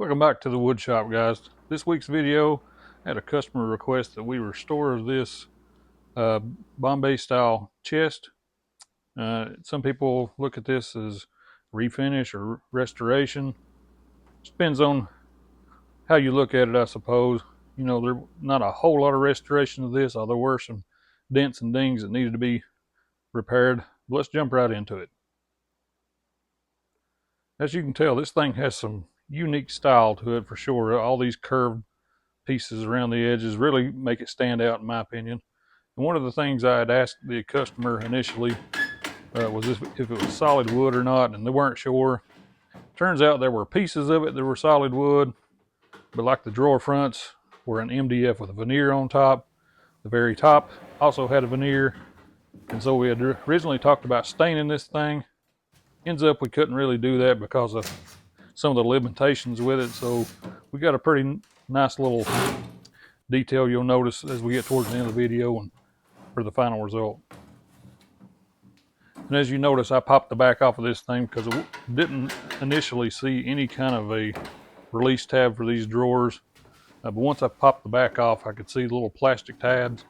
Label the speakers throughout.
Speaker 1: Welcome back to the wood shop, guys. This week's video had a customer request that we restore this Bombay style chest. Some people look at this as refinish or restoration. Depends on how you look at it, I suppose. You know, there's not a whole lot of restoration of this, although there were some dents and dings that needed to be repaired. But let's jump right into it. As you can tell, this thing has some unique style to it for sure. All these curved pieces around the edges really make it stand out, in my opinion. And one of the things I had asked the customer initially was if it was solid wood or not, and they weren't sure. Turns out there were pieces of it that were solid wood, but like the drawer fronts were an MDF with a veneer on top. The very top also had a veneer, and so we had originally talked about staining this thing. Ends up we couldn't really do that because of some of the limitations with it, so we got a pretty nice little detail you'll notice as we get towards the end of the video and for the final result. And as you notice, I popped the back off of this thing because I didn't initially see any kind of a release tab for these drawers. But once I popped the back off, I could see the little plastic tabs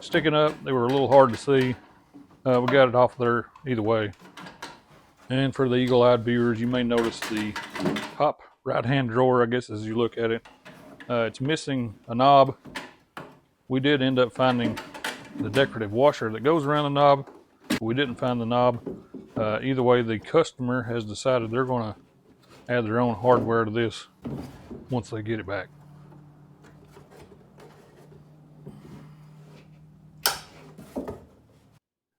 Speaker 1: sticking up. They were a little hard to see. We got it off there either way. And for the eagle-eyed viewers, you may notice the top right-hand drawer, I guess, as you look at it. It's missing a knob. We did end up finding the decorative washer that goes around the knob. We didn't find the knob. Either way, the customer has decided they're going to add their own hardware to this once they get it back.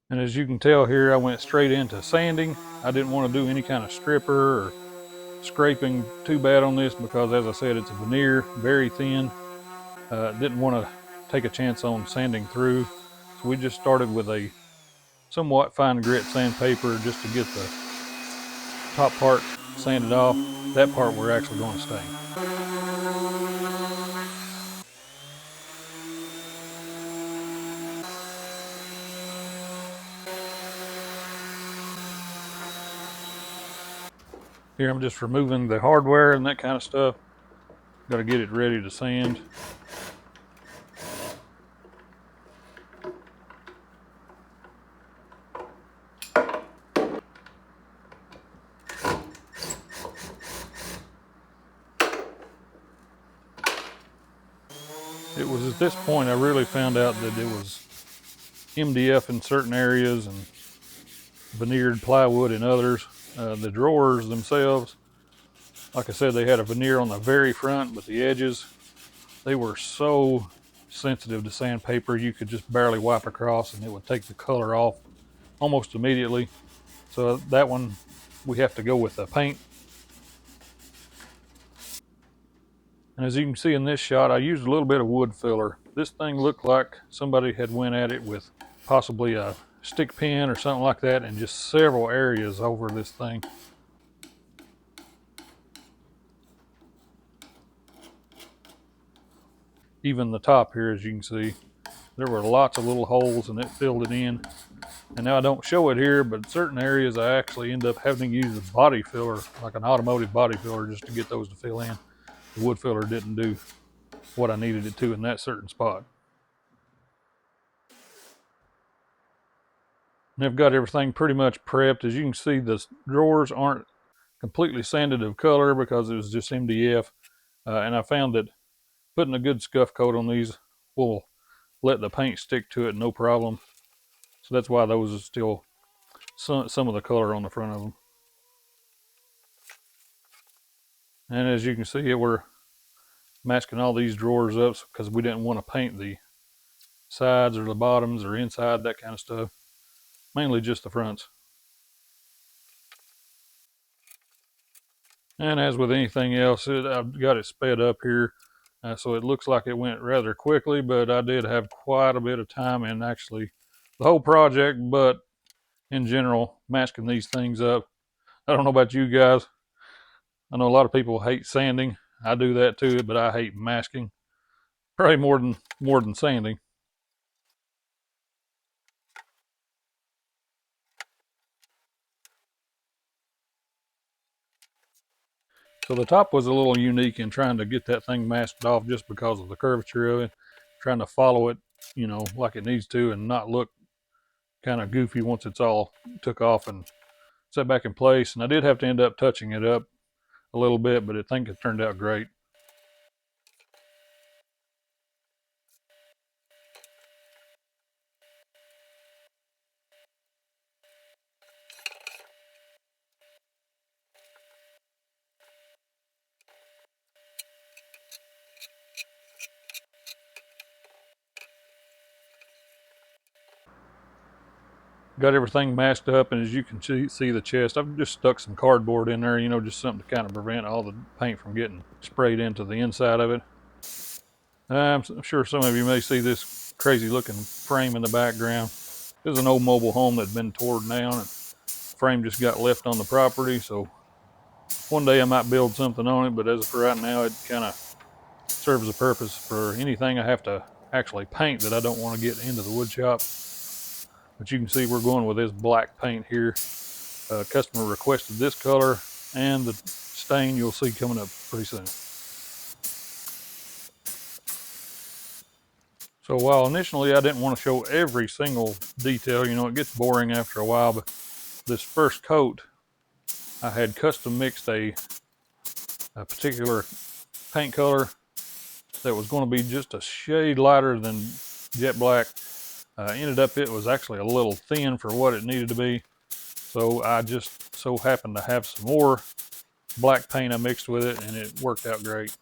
Speaker 1: And as you can tell here, I went straight into sanding. I didn't want to do any kind of stripper or scraping too bad on this because, as I said, it's a veneer, very thin. Didn't want to take a chance on sanding through. So we just started with a somewhat fine grit sandpaper just to get the top part sanded off. That part we're actually going to stain. Here I'm just removing the hardware and that kind of stuff. Got to get it ready to sand. It was at this point I really found out that it was MDF in certain areas and veneered plywood in others. The drawers themselves, like I said, they had a veneer on the very front, but the edges, they were so sensitive to sandpaper, you could just barely wipe across and it would take the color off almost immediately. So that one, we have to go with the paint. And as you can see in this shot, I used a little bit of wood filler. This thing looked like somebody had went at it with possibly a stick pin or something like that in just several areas over this thing. Even the top here, as you can see, there were lots of little holes and it filled it in. And now I don't show it here, but certain areas I actually end up having to use a body filler, like an automotive body filler, just to get those to fill in. The wood filler didn't do what I needed it to in that certain spot. And I've got everything pretty much prepped. As you can see, the drawers aren't completely sanded of color because it was just MDF. And I found that putting a good scuff coat on these will let the paint stick to it no problem. So that's why those are still some of the color on the front of them. And as you can see, we're masking all these drawers up because we didn't want to paint the sides or the bottoms or inside, that kind of stuff. Mainly just the fronts. And as with anything else, I've got it sped up here. So it looks like it went rather quickly, but I did have quite a bit of time in actually the whole project, but in general, masking these things up. I don't know about you guys. I know a lot of people hate sanding. I do that too, but I hate masking. Probably more than sanding. So the top was a little unique in trying to get that thing masked off just because of the curvature of it, trying to follow it, like it needs to and not look kind of goofy once it's all took off and set back in place. And I did have to end up touching it up a little bit, but I think it turned out great. Got everything masked up, and as you can see the chest, I've just stuck some cardboard in there, just something to kind of prevent all the paint from getting sprayed into the inside of it. I'm sure some of you may see this crazy looking frame in the background. This is an old mobile home that had been torn down, and the frame just got left on the property, so one day I might build something on it, but as for right now, it kind of serves a purpose for anything I have to actually paint that I don't want to get into the wood shop. But you can see we're going with this black paint here. Customer requested this color, and the stain you'll see coming up pretty soon. So while initially I didn't want to show every single detail, it gets boring after a while, but this first coat, I had custom mixed a particular paint color that was going to be just a shade lighter than jet black. Ended up it was actually a little thin for what it needed to be. So I just so happened to have some more black paint I mixed with it, and it worked out great.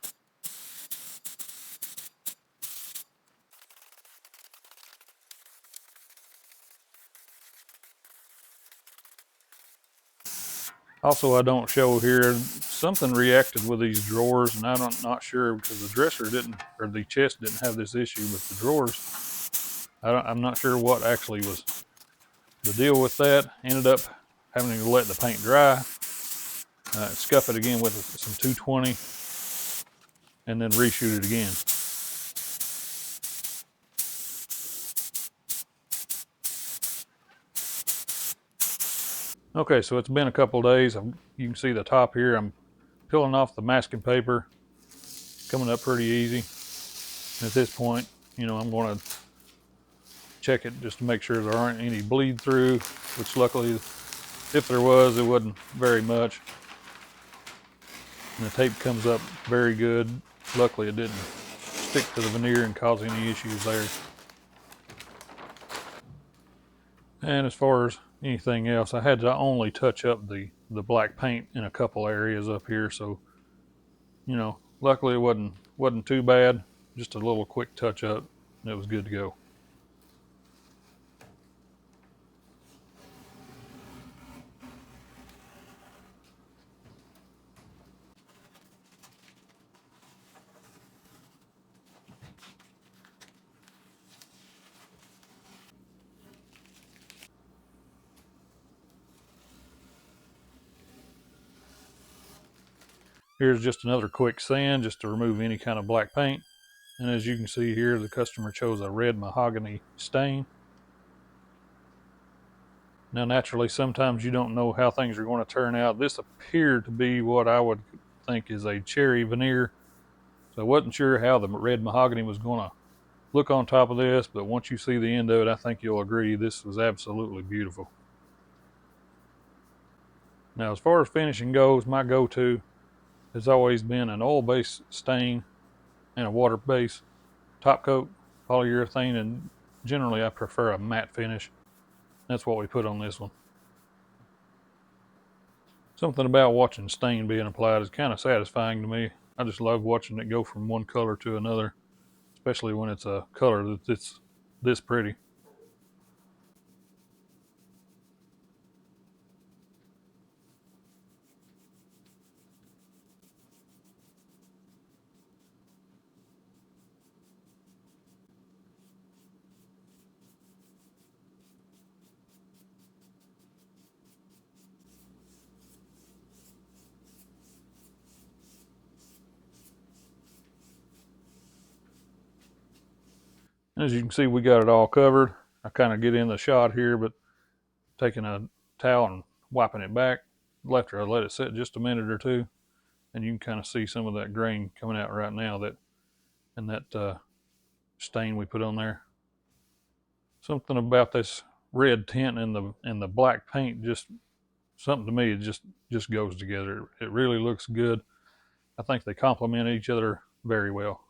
Speaker 1: Also, I don't show here, something reacted with these drawers, and I'm not sure because the dresser didn't, or the chest didn't have this issue, but the drawers, I'm not sure what actually was the deal with that. Ended up having to let the paint dry, scuff it again with some 220, and then reshoot it again. Okay, so it's been a couple days. You can see the top here. I'm peeling off the masking paper, coming up pretty easy. And at this point, I'm going to check it just to make sure there aren't any bleed through, which luckily, if there was, it wasn't very much. And the tape comes up very good. Luckily, it didn't stick to the veneer and cause any issues there. And as far as anything else, I had to only touch up the black paint in a couple areas up here, so luckily it wasn't too bad. Just a little quick touch up, and it was good to go. Here's just another quick sand just to remove any kind of black paint. And as you can see here, the customer chose a red mahogany stain. Now, naturally, sometimes you don't know how things are going to turn out. This appeared to be what I would think is a cherry veneer. So I wasn't sure how the red mahogany was going to look on top of this, but once you see the end of it, I think you'll agree this was absolutely beautiful. Now, as far as finishing goes, my go-to has always been an oil-based stain and a water-based top coat, polyurethane, and generally I prefer a matte finish. That's what we put on this one. Something about watching stain being applied is kind of satisfying to me. I just love watching it go from one color to another, especially when it's a color that's this pretty. As you can see, we got it all covered. I kind of get in the shot here, but taking a towel and wiping it back, after I let it sit just a minute or two, and you can kind of see some of that grain coming out right now, that and that stain we put on there. Something about this red tint and the black paint, just something to me, it just goes together. It really looks good. I think they complement each other very well.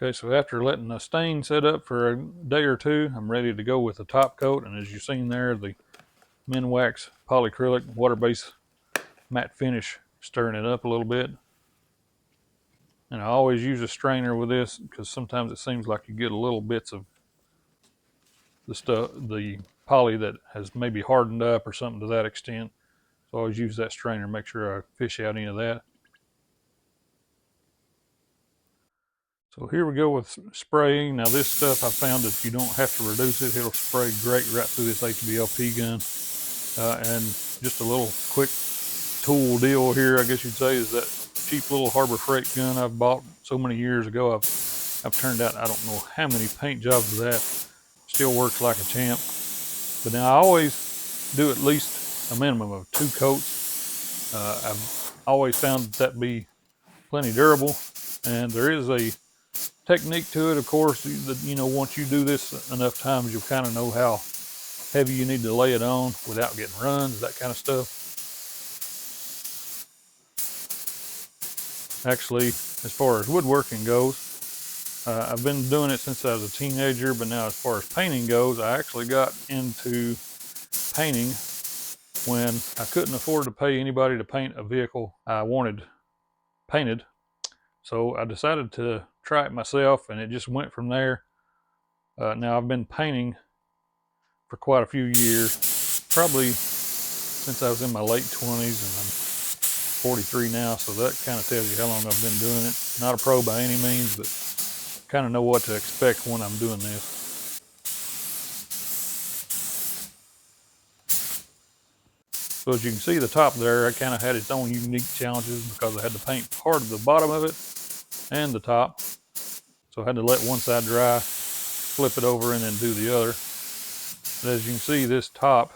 Speaker 1: Okay, so after letting the stain set up for a day or two, I'm ready to go with the top coat. And as you've seen there, the Minwax polyacrylic water-based matte finish, stirring it up a little bit. And I always use a strainer with this because sometimes it seems like you get a little bits of the poly that has maybe hardened up or something to that extent. So I always use that strainer, make sure I fish out any of that. So here we go with spraying. Now this stuff, I found that you don't have to reduce it. It'll spray great right through this HBLP gun. And just a little quick tool deal here, I guess you'd say, is that cheap little Harbor Freight gun I've bought so many years ago. I've turned out I don't know how many paint jobs with that. Still works like a champ. But now I always do at least a minimum of 2 coats. I've always found that be plenty durable, and there is a technique to it, of course. You know, once you do this enough times, you'll kind of know how heavy you need to lay it on without getting runs, that kind of stuff. Actually, as far as woodworking goes, I've been doing it since I was a teenager, but now as far as painting goes, I actually got into painting when I couldn't afford to pay anybody to paint a vehicle I wanted painted. So I decided to try it myself, and it just went from there. Now I've been painting for quite a few years, probably since I was in my late 20s, and I'm 43 now, so that kind of tells you how long I've been doing it. Not a pro by any means, but kind of know what to expect when I'm doing this. So as you can see, the top there, it kind of had its own unique challenges because I had to paint part of the bottom of it and the top. So I had to let one side dry, flip it over, and then do the other. But as you can see, this top,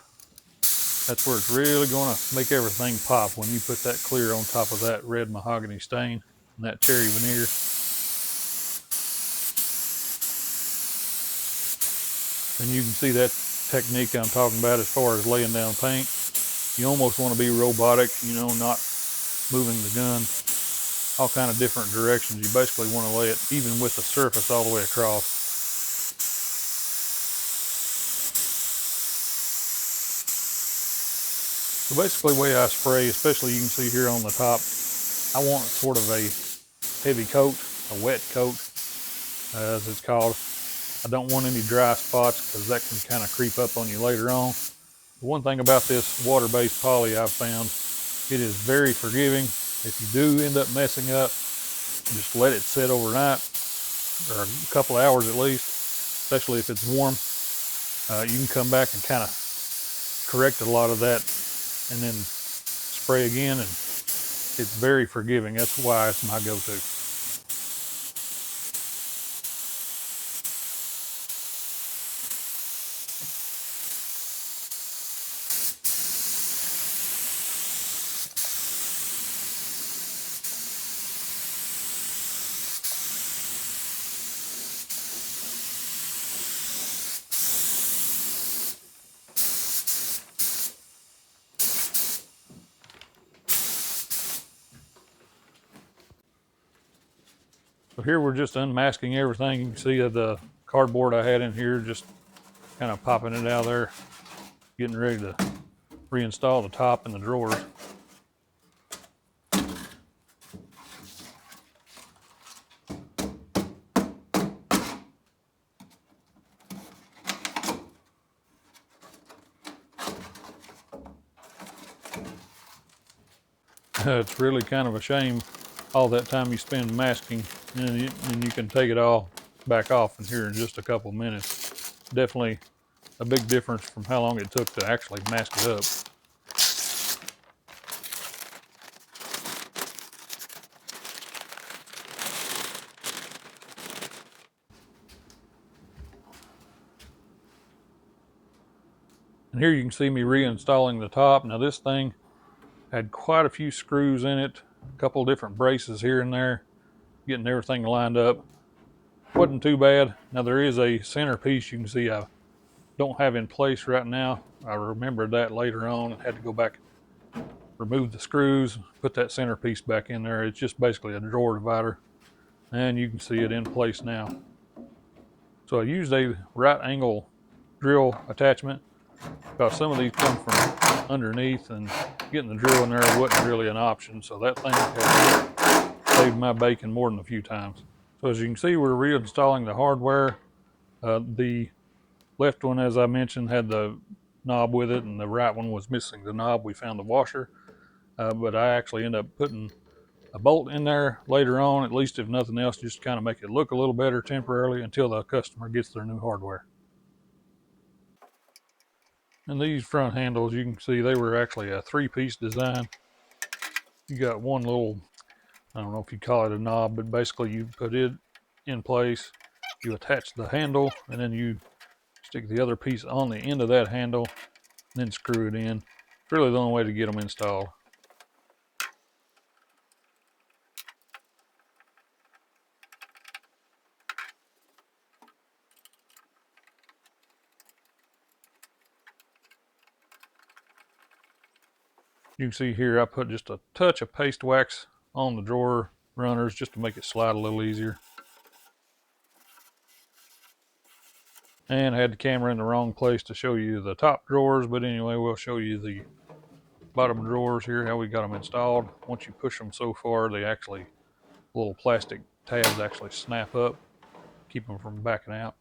Speaker 1: that's where it's really going to make everything pop when you put that clear on top of that red mahogany stain and that cherry veneer. And you can see that technique I'm talking about as far as laying down paint. You almost want to be robotic, you know, not moving the gun all kind of different directions. You basically want to lay it even with the surface all the way across. So basically the way I spray, especially you can see here on the top, I want sort of a heavy coat, a wet coat, as it's called. I don't want any dry spots because that can kind of creep up on you later on. The one thing about this water-based poly I've found, it is very forgiving. If you do end up messing up, just let it sit overnight, or a couple of hours at least, especially if it's warm. You can come back and kind of correct a lot of that and then spray again, and it's very forgiving. That's why it's my go-to. So here we're just unmasking everything. You can see the cardboard I had in here, just kind of popping it out of there, getting ready to reinstall the top and the drawers. It's really kind of a shame all that time you spend masking, and you can take it all back off in here in just a couple minutes. Definitely a big difference from how long it took to actually mask it up. And here you can see me reinstalling the top. Now this thing had quite a few screws in it, a couple different braces here and there, getting everything lined up. Wasn't too bad. Now there is a centerpiece you can see I don't have in place right now. I remembered that later on and had to go back, remove the screws, put that centerpiece back in there. It's just basically a drawer divider, and you can see it in place now. So I used a right angle drill attachment because some of these come from underneath, and getting the drill in there wasn't really an option. So that thing has saved my bacon more than a few times. So as you can see, we're reinstalling the hardware. The left one, as I mentioned, had the knob with it, and the right one was missing the knob. We found the washer, but I actually ended up putting a bolt in there later on, at least if nothing else, just to kind of make it look a little better temporarily until the customer gets their new hardware. And these front handles, you can see they were actually a 3-piece design. You got one little, I don't know if you call it a knob, but basically you put it in place, you attach the handle, and then you stick the other piece on the end of that handle, and then screw it in. It's really the only way to get them installed. You can see here I put just a touch of paste wax on the drawer runners just to make it slide a little easier. And I had the camera in the wrong place to show you the top drawers, but anyway, we'll show you the bottom drawers here, how we got them installed. Once you push them so far, they actually, little plastic tabs actually snap up, keep them from backing out.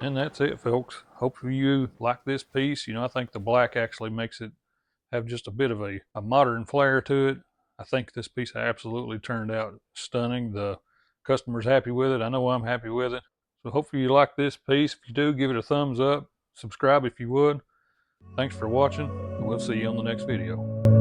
Speaker 1: And that's it, folks. Hopefully you like this piece. I think the black actually makes it have just a bit of a modern flair to it. I think this piece absolutely turned out stunning. The customer's happy with it. I know I'm happy with it. So hopefully you like this piece. If you do, give it a thumbs up. Subscribe if you would. Thanks for watching, and we'll see you on the next video.